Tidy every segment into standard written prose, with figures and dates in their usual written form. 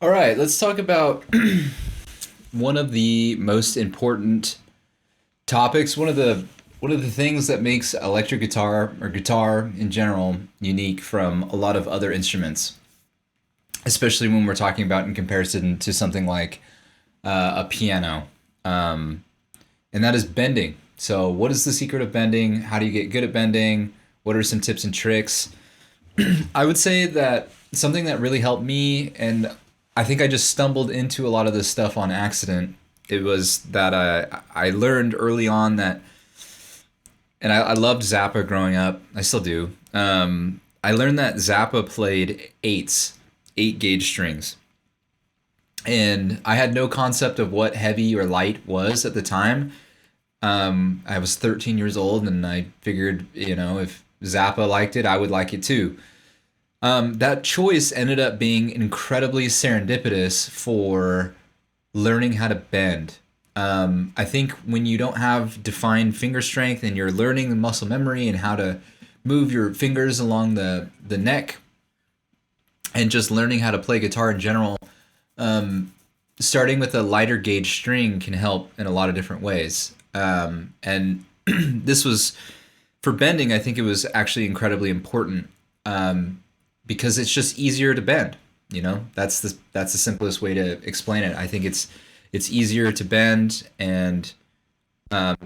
All right, let's talk about one of the most important topics, one of the things that makes electric guitar or guitar in general unique from a lot of other instruments, especially when we're talking about in comparison to something like a piano. Um, and that is bending. So, what is the secret of bending? How do you get good at bending? What are some tips and tricks? I would say that something that really helped me, and I think I just stumbled into a lot of this stuff on accident. It was that I learned early on that, and I loved Zappa growing up. I still do. I learned that Zappa played eights, 8 gauge strings, and I had no concept of what heavy or light was at the time. I was 13 years old, and I figured, if Zappa liked it, I would like it too. That choice ended up being incredibly serendipitous for learning how to bend. I think when you don't have defined finger strength and you're learning the muscle memory and how to move your fingers along the neck and just learning how to play guitar in general, starting with a lighter gauge string can help in a lot of different ways. And this was, for bending, I think it was actually incredibly important. Because it's just easier to bend. That's the simplest way to explain it. I think it's easier to bend, and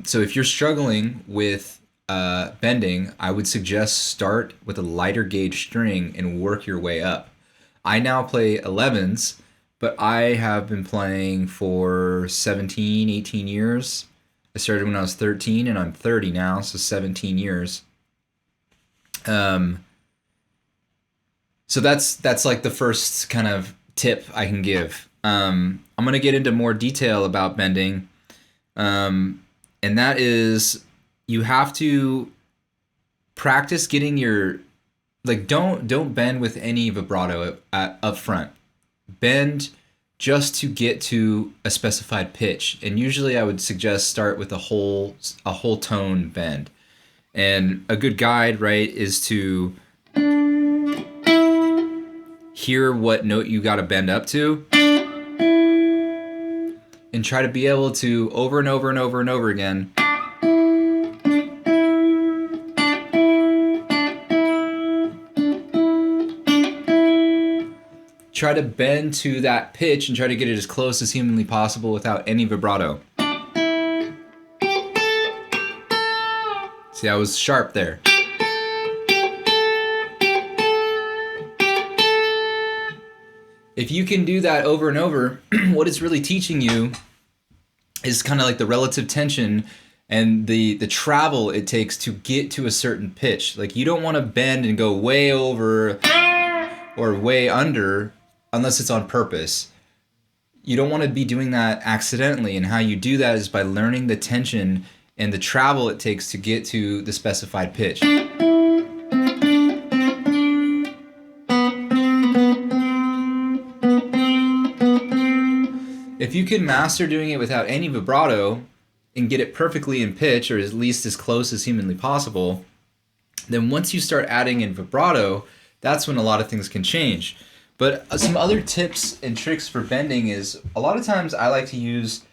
so if you're struggling with bending, I would suggest start with a lighter gauge string and work your way up. I now play 11s, but I have been playing for 17, 18 years. I started when I was 13, and I'm 30 now, so 17 years. So that's like the first kind of tip I can give. I'm gonna get into more detail about bending, and that is you have to practice getting your, like, don't bend with any vibrato up front. Bend just to get to a specified pitch, and usually I would suggest start with a whole tone bend. And a good guide, right, is to hear what note you got to bend up to and try to be able to, over and over and over and over again, try to bend to that pitch and try to get it as close as humanly possible without any vibrato. See, I was sharp there. If you can do that over and over, what it's really teaching you is kind of like the relative tension and the travel it takes to get to a certain pitch. Like, you don't want to bend and go way over or way under unless it's on purpose. You don't want to be doing that accidentally, and how you do that is by learning the tension and the travel it takes to get to the specified pitch. If you can master doing it without any vibrato and get it perfectly in pitch, or at least as close as humanly possible, then once you start adding in vibrato, that's when a lot of things can change. But some other tips and tricks for bending is, a lot of times I like to use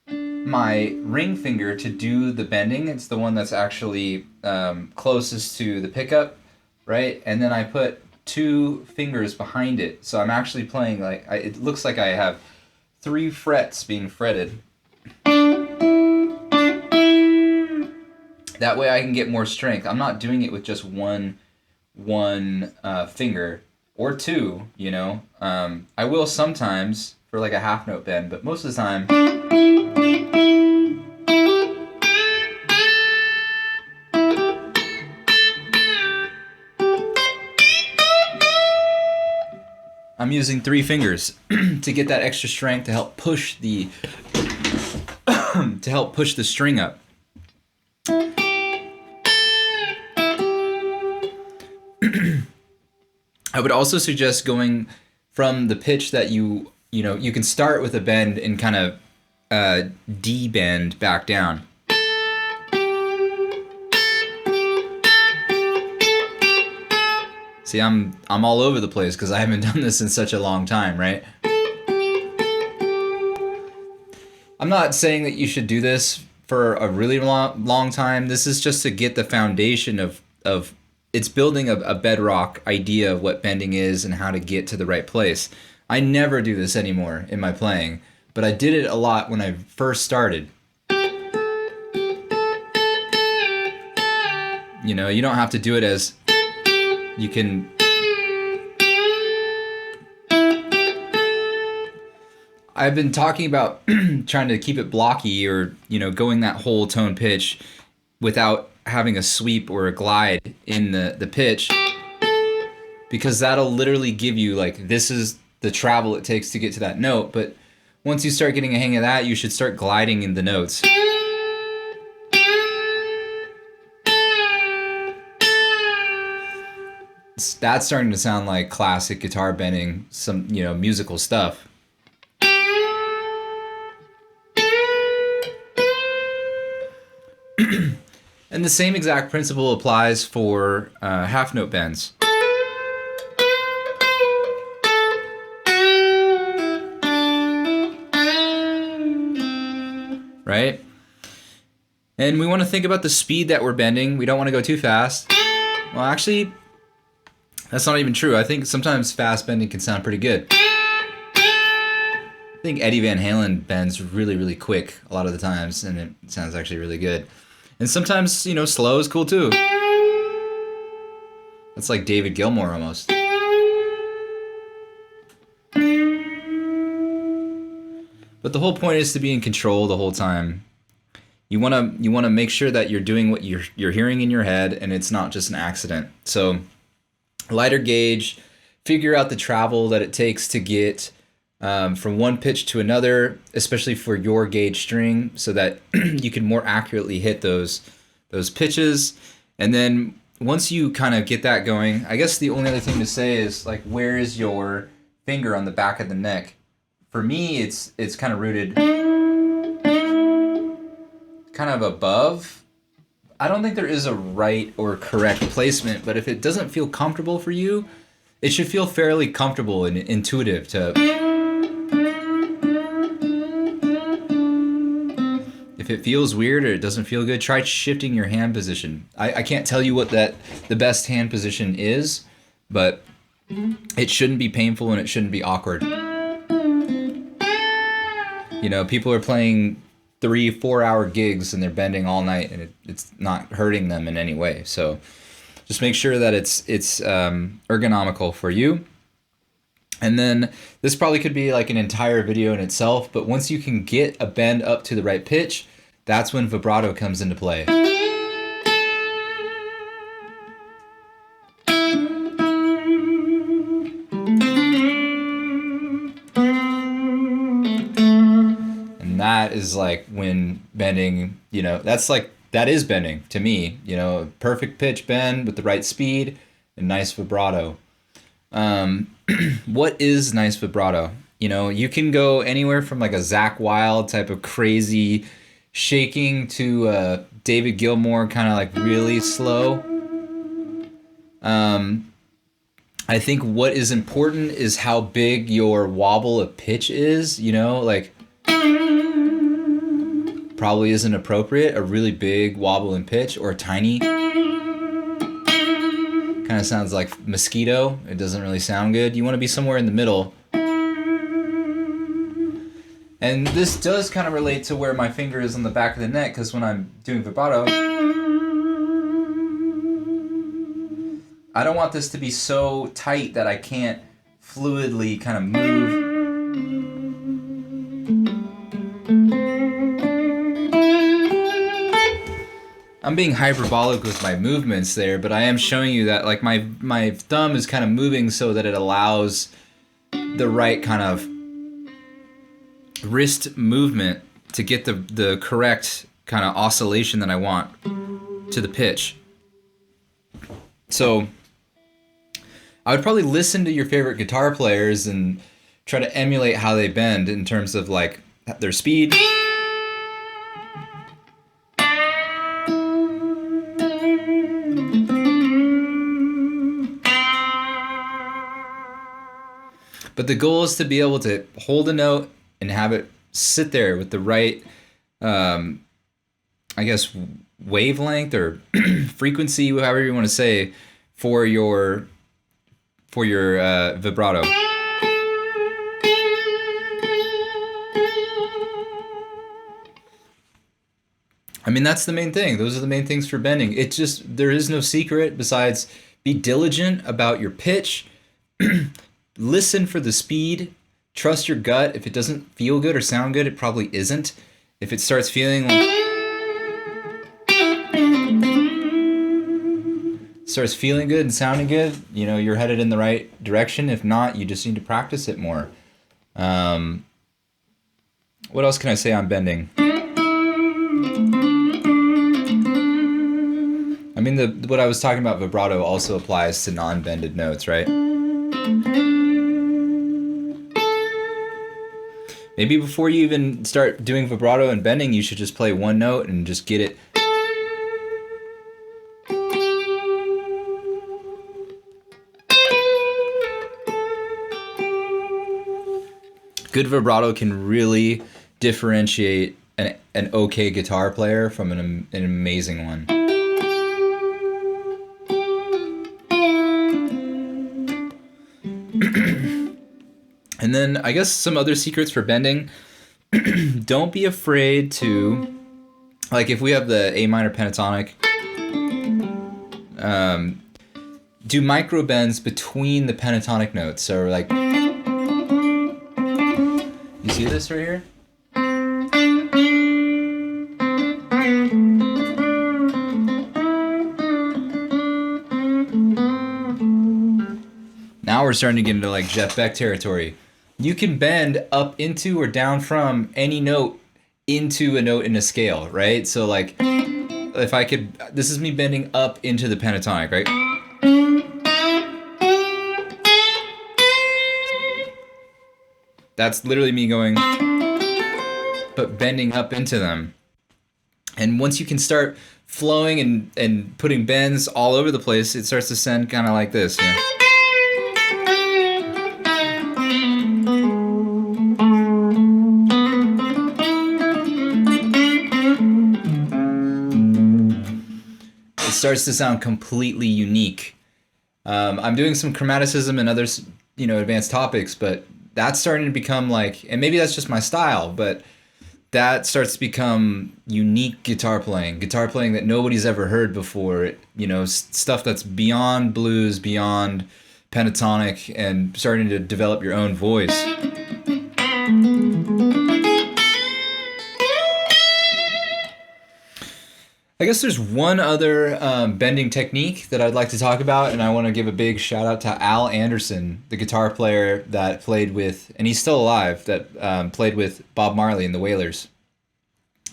my ring finger to do the bending. It's the one that's actually closest to the pickup, right? And then I put 2 fingers behind it. So I'm actually playing, like, it looks like I have 3 frets being fretted. That way I can get more strength. I'm not doing it with just one finger or 2, I will sometimes for like a half note bend, but most of the time I'm using 3 fingers to get that extra strength to help push the string up. I would also suggest going from the pitch that you can start with a bend and kind of de-bend back down. See, I'm all over the place because I haven't done this in such a long time, right? I'm not saying that you should do this for a really long time. This is just to get the foundation of it's building a bedrock idea of what bending is and how to get to the right place. I never do this anymore in my playing, but I did it a lot when I first started. You know, you don't have to do it as you can. I've been talking about trying to keep it blocky, or, you know, going that whole tone pitch without having a sweep or a glide in the pitch, because that'll literally give you, like, this is the travel it takes to get to that note. But once you start getting a hang of that, you should start gliding in the notes. That's starting to sound like classic guitar bending, some, you know, musical stuff. And the same exact principle applies for half note bends. Right? And we want to think about the speed that we're bending. We don't want to go too fast. Well, actually, that's not even true. I think sometimes fast bending can sound pretty good. I think Eddie Van Halen bends really, really quick a lot of the times, and it sounds actually really good. And sometimes, you know, slow is cool too. That's like David Gilmour almost. But the whole point is to be in control the whole time. You wanna make sure that you're doing what you're hearing in your head, and it's not just an accident. So lighter gauge, figure out the travel that it takes to get from one pitch to another, especially for your gauge string, so that you can more accurately hit those pitches. And then once you kind of get that going, I guess the only other thing to say is, like, where is your finger on the back of the neck? For me, it's kind of rooted kind of above. I don't think there is a right or correct placement, but if it doesn't feel comfortable for you, it should feel fairly comfortable and intuitive to. If it feels weird or it doesn't feel good, try shifting your hand position. I can't tell you what the best hand position is, but it shouldn't be painful and it shouldn't be awkward. You know, people are playing 3-4 hour gigs and they're bending all night, and it's not hurting them in any way. So just make sure that it's ergonomical for you. And then this probably could be like an entire video in itself, but once you can get a bend up to the right pitch, that's when vibrato comes into play. And that is like when bending, you know, that is bending to me, you know, perfect pitch bend with the right speed and nice vibrato. What is nice vibrato? You know, you can go anywhere from like a Zakk Wylde type of crazy shaking to David Gilmour kind of like really slow. I think what is important is how big your wobble of pitch is, you know, like probably isn't appropriate, a really big wobble in pitch or a tiny. Kind of sounds like mosquito. It doesn't really sound good. You want to be somewhere in the middle. And this does kind of relate to where my finger is on the back of the neck, because when I'm doing vibrato, I don't want this to be so tight that I can't fluidly kind of move. I'm being hyperbolic with my movements there, but I am showing you that like my thumb is kind of moving so that it allows the right kind of wrist movement to get the correct kind of oscillation that I want to the pitch. So I would probably listen to your favorite guitar players and try to emulate how they bend in terms of like their speed. But the goal is to be able to hold a note and have it sit there with the right, I guess, wavelength or frequency, however you want to say, for your vibrato. I mean, that's the main thing. Those are the main things for bending. It's just, there is no secret besides be diligent about your pitch, listen for the speed, trust your gut. If it doesn't feel good or sound good, it probably isn't. If it starts feeling like, starts feeling good and sounding good, you know, you're headed in the right direction. If not, you just need to practice it more. What else can I say on bending? I mean, what I was talking about vibrato also applies to non-bended notes, right? Maybe before you even start doing vibrato and bending, you should just play one note and just get it. Good vibrato can really differentiate an okay guitar player from an amazing one. And then I guess some other secrets for bending. Don't be afraid to, like if we have the A minor pentatonic, do micro bends between the pentatonic notes. So like, you see this right here? Now we're starting to get into like Jeff Beck territory. You can bend up into or down from any note into a note in a scale, right? So like, if I could, this is me bending up into the pentatonic, right? That's literally me going, but bending up into them. And once you can start flowing and putting bends all over the place, it starts to sound kind of like this, you know? Starts to sound completely unique. I'm doing some chromaticism and other, you know, advanced topics, but that's starting to become like, and maybe that's just my style, but that starts to become unique guitar playing that nobody's ever heard before. You know, stuff that's beyond blues, beyond pentatonic, and starting to develop your own voice. I guess there's one other bending technique that I'd like to talk about, and I want to give a big shout out to Al Anderson, the guitar player that played with, and he's still alive, that played with Bob Marley and the Wailers.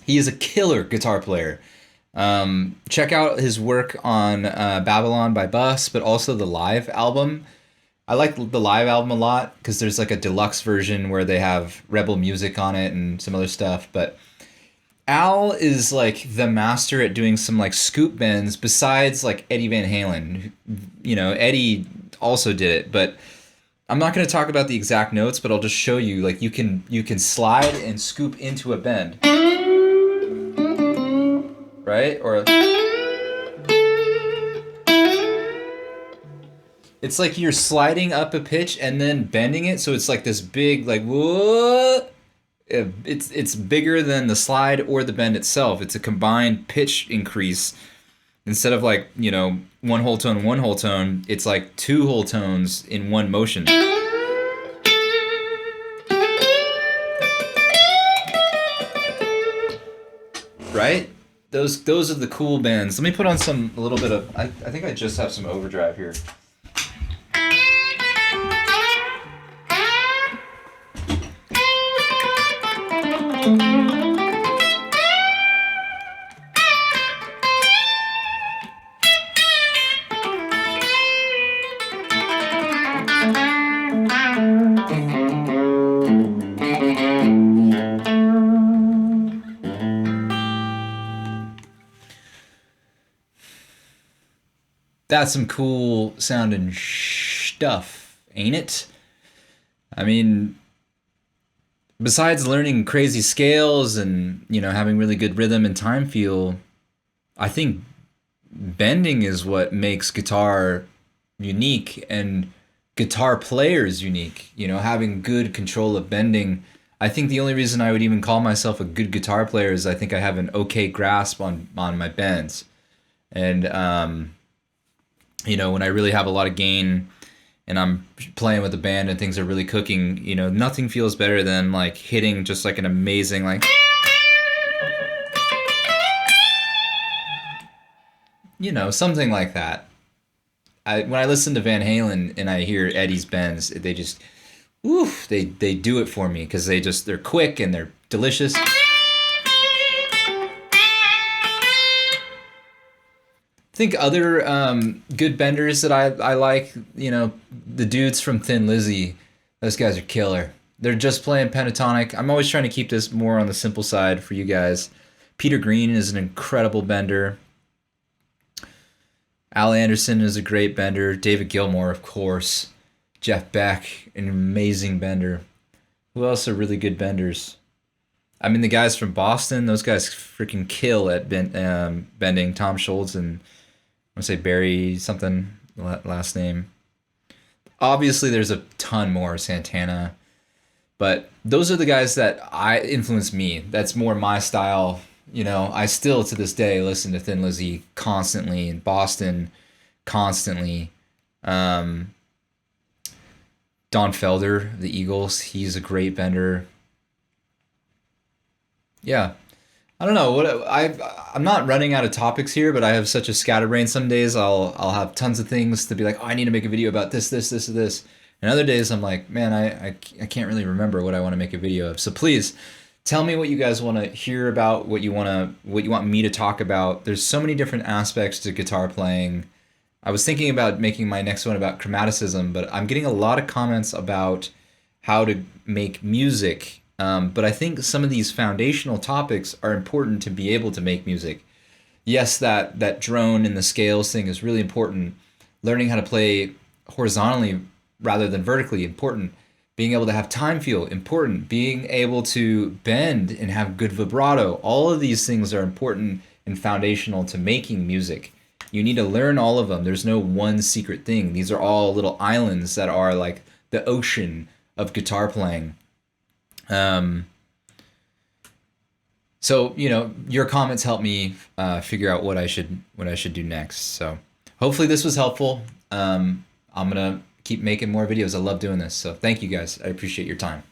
He is a killer guitar player. Check out his work on Babylon by Bus, but also the live album. I like the live album a lot because there's like a deluxe version where they have Rebel music on it and some other stuff, but Al is like the master at doing some like scoop bends besides like Eddie Van Halen. You know, Eddie also did it, but I'm not going to talk about the exact notes, but I'll just show you like you can slide and scoop into a bend. Right? Or it's like you're sliding up a pitch and then bending it, so it's like this big like whoa. It's bigger than the slide or the bend itself. It's a combined pitch increase. Instead of like, you know, one whole tone, it's like two whole tones in one motion. Right? Those are the cool bends. Let me put on a little bit of, I think I just have some overdrive here. That's some cool sounding stuff, ain't it? I mean, besides learning crazy scales and, you know, having really good rhythm and time feel, I think bending is what makes guitar unique and guitar players unique. You know, having good control of bending. I think the only reason I would even call myself a good guitar player is I think I have an okay grasp on my bends. And you know, when I really have a lot of gain and I'm playing with a band and things are really cooking, you know, nothing feels better than like hitting just like an amazing like, you know, something like that. When I listen to Van Halen and I hear Eddie's bends, they just, oof, they do it for me because they're quick and they're delicious. Think other good benders that I like, you know, the dudes from Thin Lizzy, those guys are killer. They're just playing pentatonic. I'm always trying to keep this more on the simple side for you guys. Peter Green is an incredible bender. Al Anderson is a great bender. David Gilmour, of course. Jeff Beck, an amazing bender. Who else are really good benders? I mean, the guys from Boston, those guys freaking kill at bending. Tom Schultz and I want to say Barry something, last name. Obviously, there's a ton more, Santana. But those are the guys that influence me. That's more my style. You know, I still to this day listen to Thin Lizzy constantly, in Boston constantly. Don Felder, the Eagles, he's a great bender. Yeah, I don't know what I'm not running out of topics here, but I have such a scatterbrain. Some days I'll have tons of things to be like, oh, I need to make a video about this, and this. And other days I'm like, man, I can't really remember what I want to make a video of. So please tell me what you guys want to hear about, what you want me to talk about. There's so many different aspects to guitar playing. I was thinking about making my next one about chromaticism, but I'm getting a lot of comments about how to make music. But I think some of these foundational topics are important to be able to make music. Yes, that drone and the scales thing is really important. Learning how to play horizontally rather than vertically, important. Being able to have time feel, important. Being able to bend and have good vibrato. All of these things are important and foundational to making music. You need to learn all of them. There's no one secret thing. These are all little islands that are like the ocean of guitar playing. So, you know, your comments help me figure out what I should do next. So hopefully this was helpful. I'm gonna keep making more videos. I love doing this. So thank you guys. I appreciate your time.